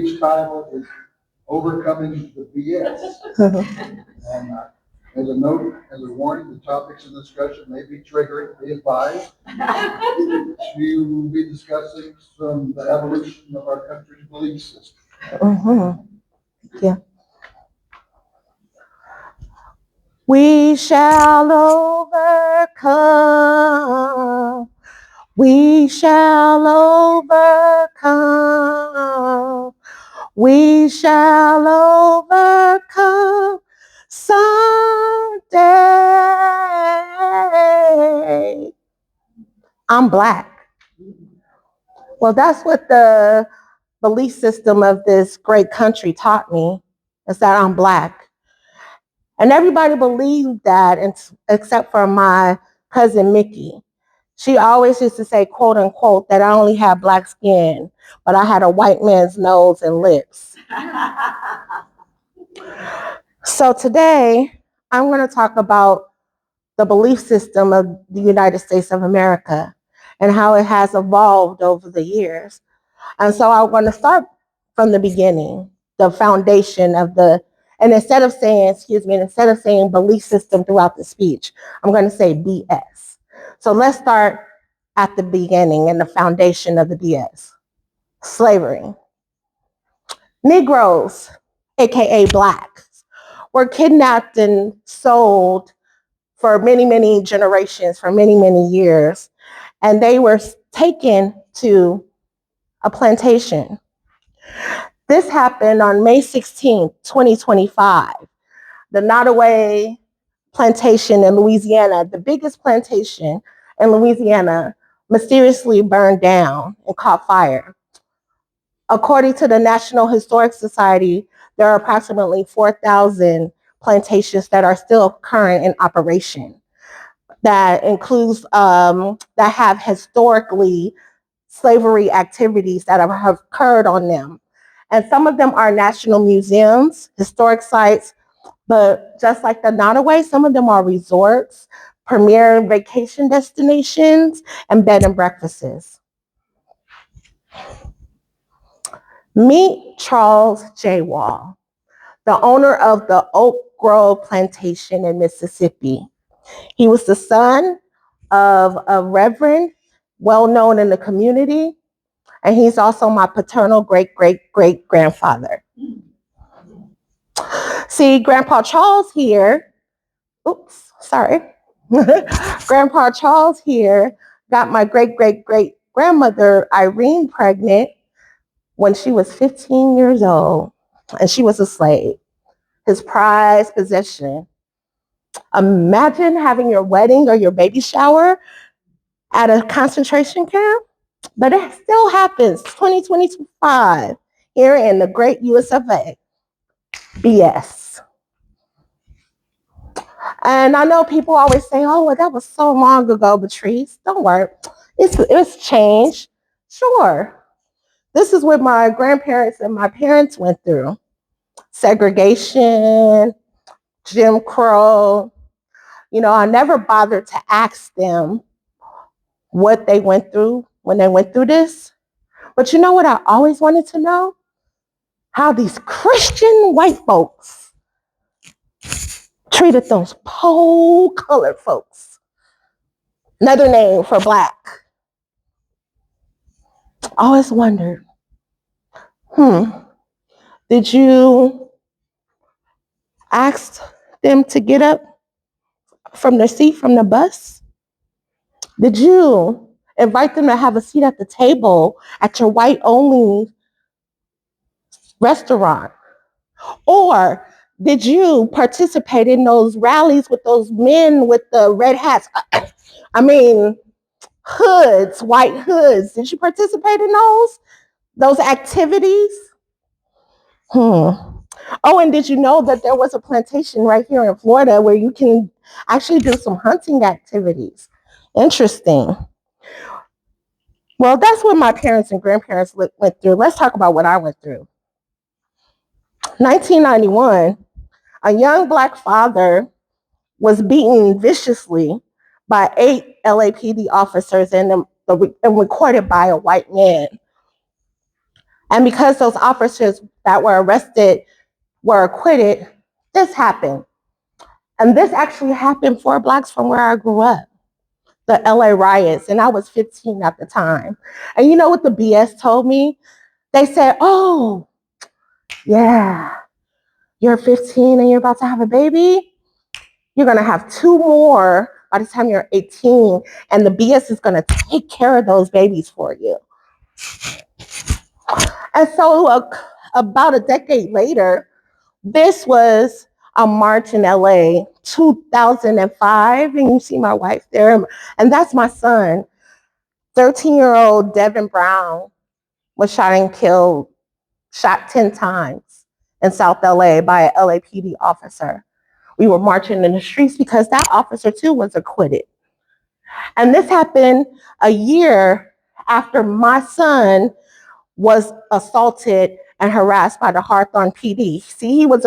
speech title is Overcoming the BS. And as a note, as a warning, the topics in discussion may be triggering, be advised. We will be discussing the evolution of our country's belief system. Yeah. We shall overcome. We shall overcome. We shall overcome someday. I'm Black. Well, that's what the belief system of this great country taught me, is that I'm Black. And everybody believed that, except for my cousin Mickey. She always used to say, quote unquote, that I only had Black skin, but I had a white man's nose and lips. So today, I'm going to talk about the belief system of the United States of America and how it has evolved over the years. And so I'm going to start from the beginning, the foundation of and instead of saying belief system throughout the speech, I'm going to say BS. So let's start at the beginning and the foundation of the BS. Slavery. Negroes, AKA Blacks, were kidnapped and sold for many, many generations, for many, many years. And they were taken to a plantation. This happened on May 16th, 2025. The Nottoway plantation in Louisiana, the biggest plantation in Louisiana, mysteriously burned down and caught fire. According to the National Historic Society, there are approximately 4,000 plantations that are still current in operation. That includes that have historically slavery activities that have occurred on them. And some of them are national museums, historic sites, but just like the Nottoway, some of them are resorts, premier vacation destinations, and bed and breakfasts. Meet Charles J. Wall, the owner of the Oak Grove Plantation in Mississippi. He was the son of a reverend well known in the community, and he's also my paternal great-great-great-grandfather. See, Grandpa Charles here, Grandpa Charles here got my great-great-great-grandmother Irene pregnant when she was 15 years old, and she was a slave, his prized possession. Imagine having your wedding or your baby shower at a concentration camp, but it still happens, 2025, here in the great US of A. BS. And I know people always say, oh, well, that was so long ago, Patrice. Don't worry. It's changed. Sure. This is what my grandparents and my parents went through. Segregation, Jim Crow. I never bothered to ask them what they went through when they went through this. But you know what I always wanted to know? How these Christian white folks treated those pole colored folks. Another name for Black. Always wondered, did you ask them to get up from their seat from the bus? Did you invite them to have a seat at the table at your white-only restaurant? Or did you participate in those rallies with those men with the red hats? Hoods, white hoods. Did you participate in those activities? Oh, and did you know that there was a plantation right here in Florida where you can actually do some hunting activities? Interesting. Well, that's what my parents and grandparents went through. Let's talk about what I went through. 1991, a young Black father was beaten viciously by 8 LAPD officers and recorded by a white man. And because those officers that were arrested were acquitted, this happened. And this actually happened 4 blocks from where I grew up, the LA riots, and I was 15 at the time. And you know what the BS told me? They said, oh, yeah, you're 15 and you're about to have a baby. You're going to have 2 more by the time you're 18, and the BS is going to take care of those babies for you. And so about a decade later, this was a march in LA, 2005, and you see my wife there, and that's my son. 13-year-old Devin Brown was shot and killed, shot 10 times in South LA by an LAPD officer. We were marching in the streets because that officer too was acquitted. And this happened a year after my son was assaulted and harassed by the Hawthorne PD. See, he was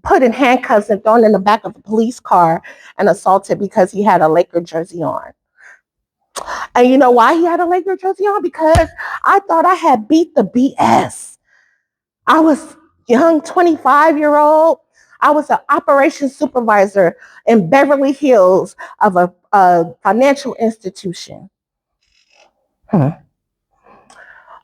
put in handcuffs and thrown in the back of a police car and assaulted because he had a Laker jersey on. And you know why he had a Laker jersey on? Because I thought I had beat the BS. I was young, 25-year-old. I was an operations supervisor in Beverly Hills of a financial institution.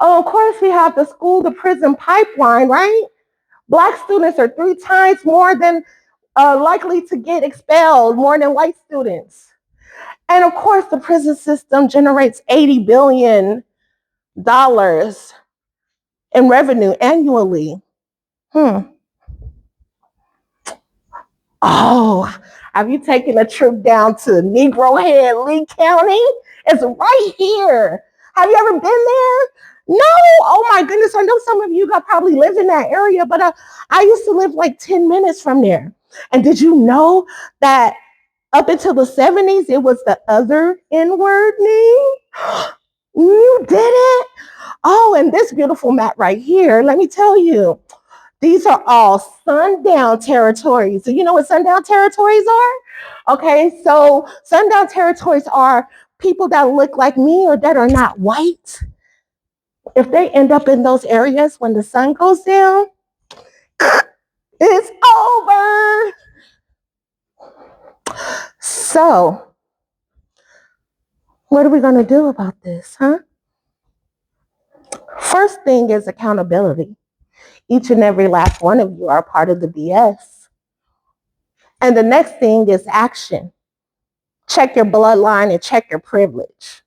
Oh, of course, we have the school to prison pipeline, right? Black students are 3 times more than likely to get expelled, more than white students. And of course, the prison system generates $80 billion in revenue annually. Oh, have you taken a trip down to Negro Head, Lee County? It's right here. Have you ever been there? No. Oh my goodness. I know some of you guys probably live in that area, but I used to live like 10 minutes from there. And did you know that up until the 70s, it was the other N-word name? You did it? Oh, and this beautiful map right here, let me tell you, these are all sundown territories. Do you know what sundown territories are? Okay, so sundown territories are people that look like me or that are not white. If they end up in those areas when the sun goes down, it's over. So, what are we going to do about this, huh? First thing is accountability. Each and every last one of you are part of the BS. And the next thing is action. Check your bloodline and check your privilege.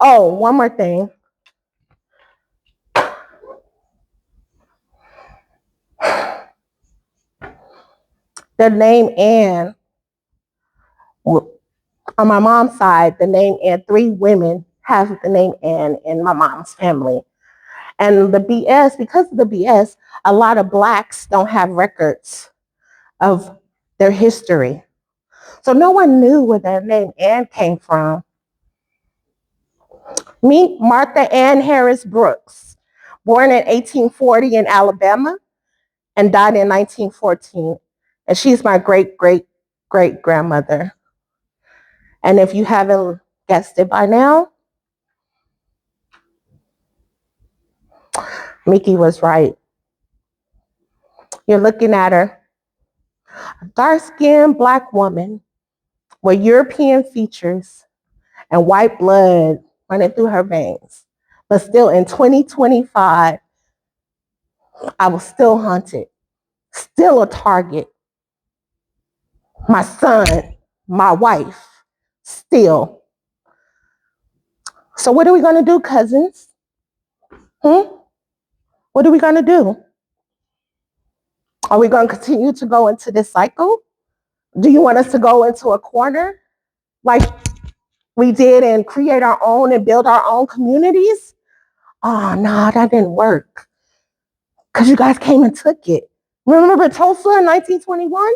Oh, one more thing. The name Ann, on my mom's side, the name Ann, 3 women have the name Ann in my mom's family. And the BS, because of the BS, a lot of Blacks don't have records of their history. So no one knew where the name Ann came from. Meet Martha Ann Harris Brooks, born in 1840 in Alabama and died in 1914. And she's my great-great-great-grandmother. And if you haven't guessed it by now, Mickey was right. You're looking at her, a dark-skinned Black woman with European features and white blood running through her veins. But still in 2025, I was still hunted, still a target. My son, my wife, still. So what are we going to do, cousins? What are we going to do? Are we going to continue to go into this cycle? Do you want us to go into a corner like we did and create our own and build our own communities? Oh, no, that didn't work because you guys came and took it. Remember Tulsa in 1921?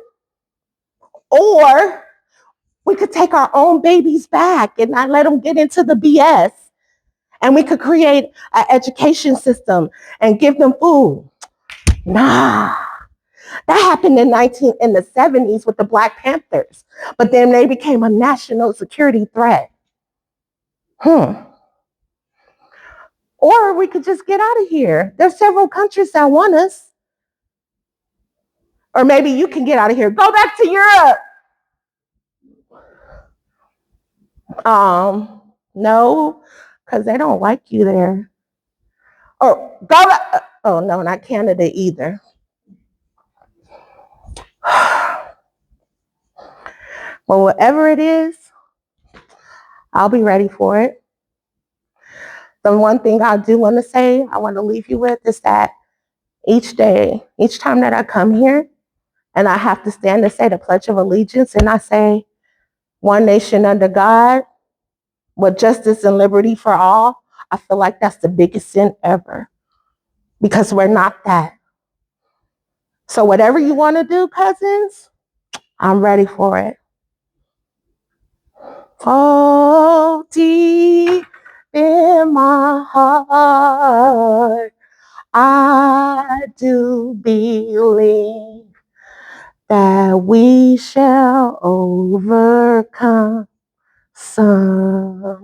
Or we could take our own babies back and not let them get into the BS. And we could create an education system and give them food. Nah. That happened in the 70s with the Black Panthers. But then they became a national security threat. Or we could just get out of here. There's several countries that want us. Or maybe you can get out of here. Go back to Europe. No, because they don't like you there. Or go back. Oh, no, not Canada either. Well, whatever it is, I'll be ready for it. The one thing I do want to say, I want to leave you with is that each day, each time that I come here and I have to stand and say the Pledge of Allegiance and I say, one nation under God with justice and liberty for all, I feel like that's the biggest sin ever because we're not that. So whatever you want to do, cousins, I'm ready for it. Oh, deep in my heart, I do believe that we shall overcome someday.